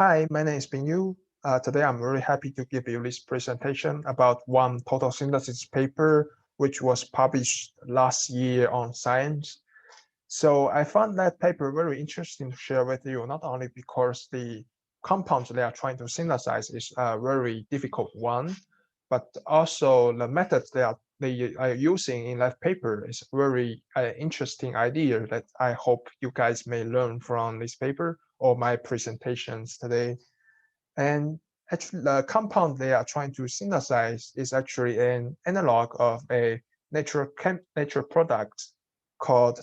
Hi, my name is Bingyu. Today I'm very happy to give you this presentation about one photosynthesis paper which was published last year on Science. So I found that paper very interesting to share with you, not only because the compounds they are trying to synthesize is a very difficult one, but also the methods they are using in that paper is very interesting idea that I hope you guys may learn from this paper or my presentations today. And actually, the compound they are trying to synthesize is actually an analog of a natural product called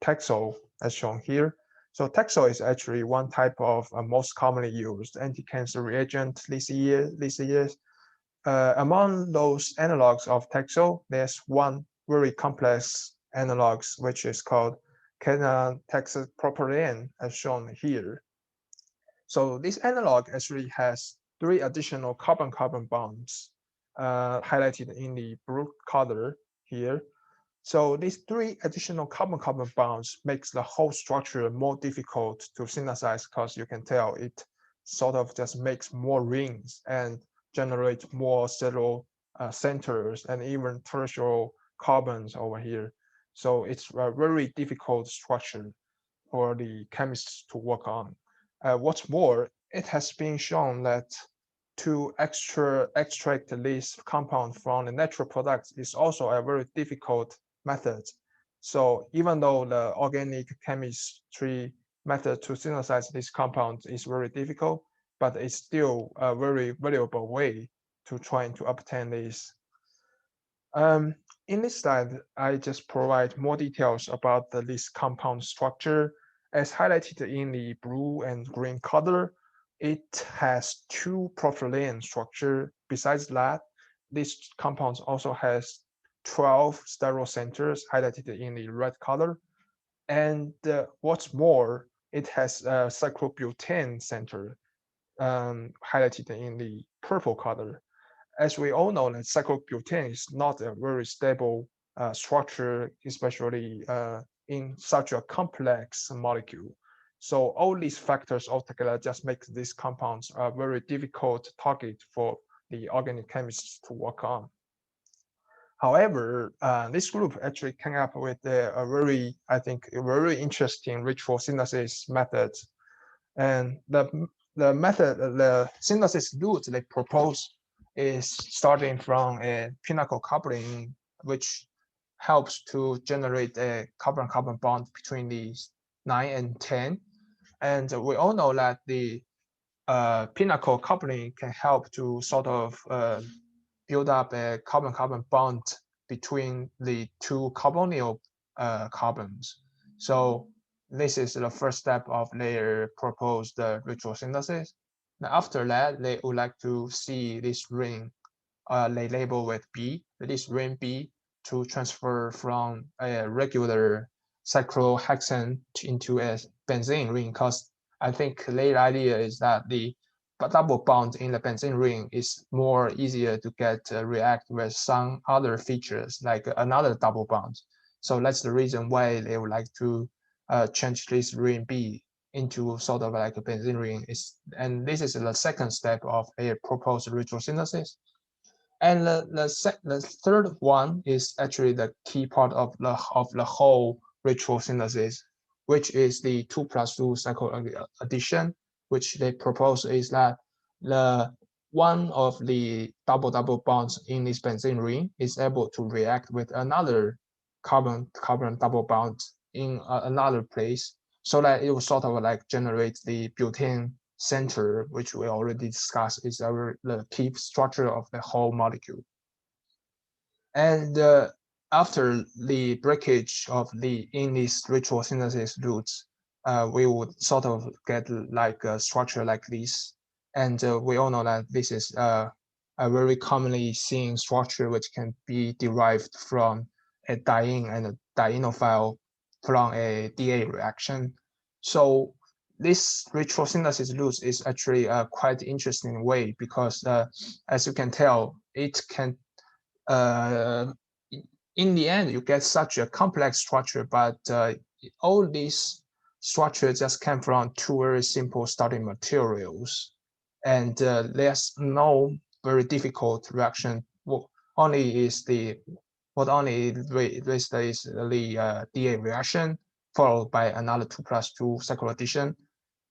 Taxol, as shown here. So Taxol is actually one type of most commonly used anti-cancer reagent this year. Among those analogs of Taxol, there's one very complex analogs, which is called canataxylpropylene, as shown here. So this analog actually has three additional carbon-carbon bonds highlighted in the blue color here. So these three additional carbon-carbon bonds makes the whole structure more difficult to synthesize because you can tell it sort of just makes more rings and generates more cellular centers and even tertiary carbons over here. So it's a very difficult structure for the chemists to work on. What's more, it has been shown that to extract this compound from the natural products is also a very difficult method. So even though the organic chemistry method to synthesize this compound is very difficult, but it's still a very valuable way to try to obtain this. In this slide, I just provide more details about this compound structure. As highlighted in the blue and green color, it has two propylene structure. Besides that, this compound also has 12 sterol centers highlighted in the red color. And what's more, it has a cyclobutane center highlighted in the purple color. As we all know, that cyclobutane is not a very stable structure, especially in such a complex molecule. So all these factors altogether just make these compounds a very difficult target for the organic chemists to work on. However, this group actually came up with a very, I think, a very interesting ritual synthesis method. And the synthesis route they propose is starting from a pinnacle coupling, which helps to generate a carbon-carbon bond between these 9 and 10. And we all know that the pinnacle coupling can help to sort of build up a carbon-carbon bond between the two carbonyl carbons. So this is the first step of their proposed ritual synthesis. Now after that, they would like to see this ring they label with B, this ring B, to transfer from a regular cyclohexane into a benzene ring, because I think their idea is that the double bond in the benzene ring is more easier to get react with some other features like another double bond. So that's the reason why they would like to change this ring B into sort of like a benzene ring. And this is the second step of a proposed ritual synthesis. And the third one is actually the key part of the whole ritual synthesis, which is the 2+2 cycle addition, which they propose is that the one of the double bonds in this benzene ring is able to react with another carbon double bond in another place, so that it will sort of like generate the butane center, which we already discussed, is the key structure of the whole molecule. And after the breakage of the in these ritual synthesis routes, we would sort of get like a structure like this. And we all know that this is a very commonly seen structure which can be derived from a diene and a dienophile from a DA reaction. So this ritual synthesis route is actually a quite interesting way because, as you can tell, it can in the end, you get such a complex structure, but all these structure just came from two very simple starting materials, and there's no very difficult reaction. What only is the is the DA reaction followed by another 2+2 cycle addition.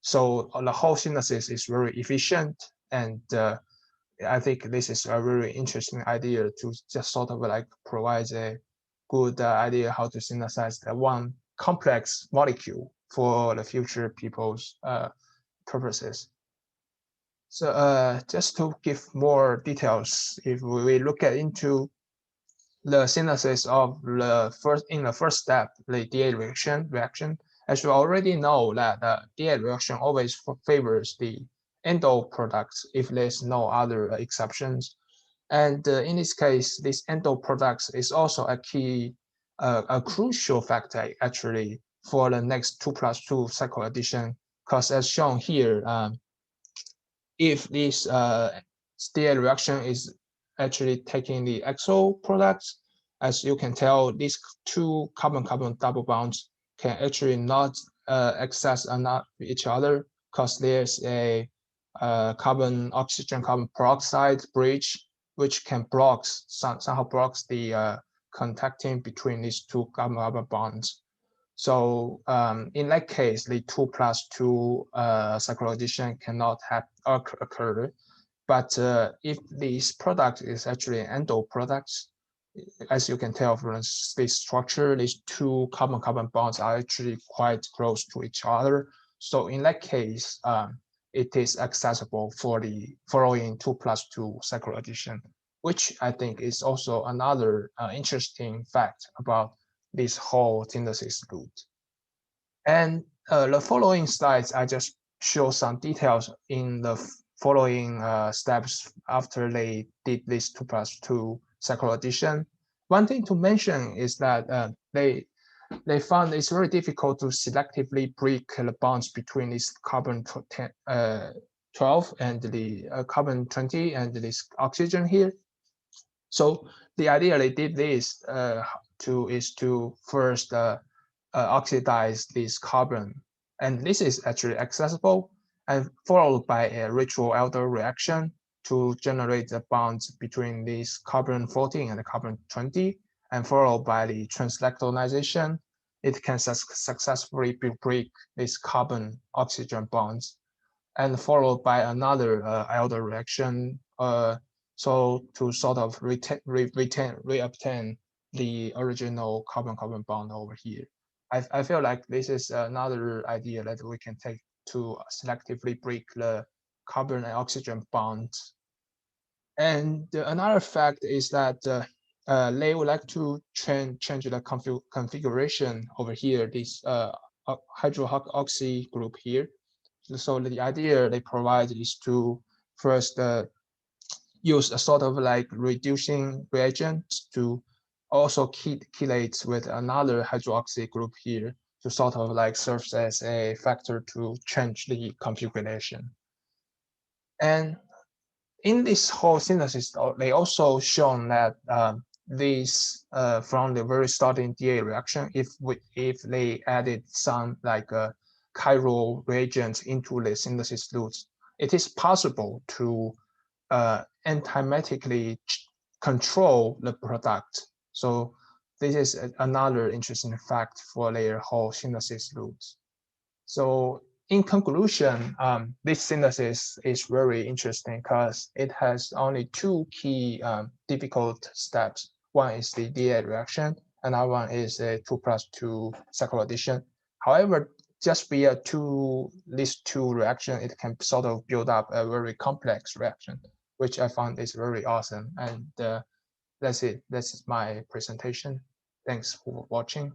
So the whole synthesis is very efficient, and I think this is a very interesting idea to just sort of like provide a good idea how to synthesize the one complex molecule for the future people's purposes. So just to give more details, if we look at into the synthesis of the first step, the DA reaction, as you already know that the DA reaction always favors the endo products if there's no other exceptions. And in this case, this endo products is also a key, a crucial factor actually for the next 2+2 cycle addition, because as shown here, if this DA reaction is actually taking the exo products, as you can tell, these two carbon-carbon double bonds can actually not access each other because there's a carbon oxygen carbon peroxide bridge which can somehow blocks the contacting between these two carbon-carbon bonds. So in that case, the 2+2 cycle addition cannot occur. But if this product is actually an endo product, as you can tell from this structure, these two carbon-carbon bonds are actually quite close to each other. So in that case, it is accessible for the following 2+2 cycle addition, which I think is also another interesting fact about this whole synthesis route. And the following slides, I just show some details in the following steps after they did this 2+2 cycle addition. One thing to mention is that they found it's very difficult to selectively break the bonds between this carbon 12 and the carbon 20 and this oxygen here. So the idea they did this is to first oxidize this carbon, and this is actually accessible, and followed by a Ritschl-Adler reaction to generate the bonds between this carbon 14 and the carbon 20, and followed by the translactonization. It can successfully break these carbon oxygen bonds, and followed by another Adler reaction. So to sort of reobtain the original carbon-carbon bond over here. I feel like this is another idea that we can take to selectively break the carbon and oxygen bonds. And another fact is that they would like to change the configuration over here, this hydroxy group here. So the idea they provide is to first use a sort of like reducing reagent to also chelate with another hydroxy group here to sort of like serve as a factor to change the configuration. And in this whole synthesis, they also shown that these from the very starting DA reaction, if they added some like chiral reagents into the synthesis routes, it is possible to enzymatically control the product. So this is another interesting fact for their whole synthesis routes. So in conclusion, this synthesis is very interesting because it has only two key difficult steps. One is the DA reaction, another one is a 2+2 cycle addition. However, just via these two reactions, it can sort of build up a very complex reaction, which I found is very awesome. And that's it. That's my presentation. Thanks for watching.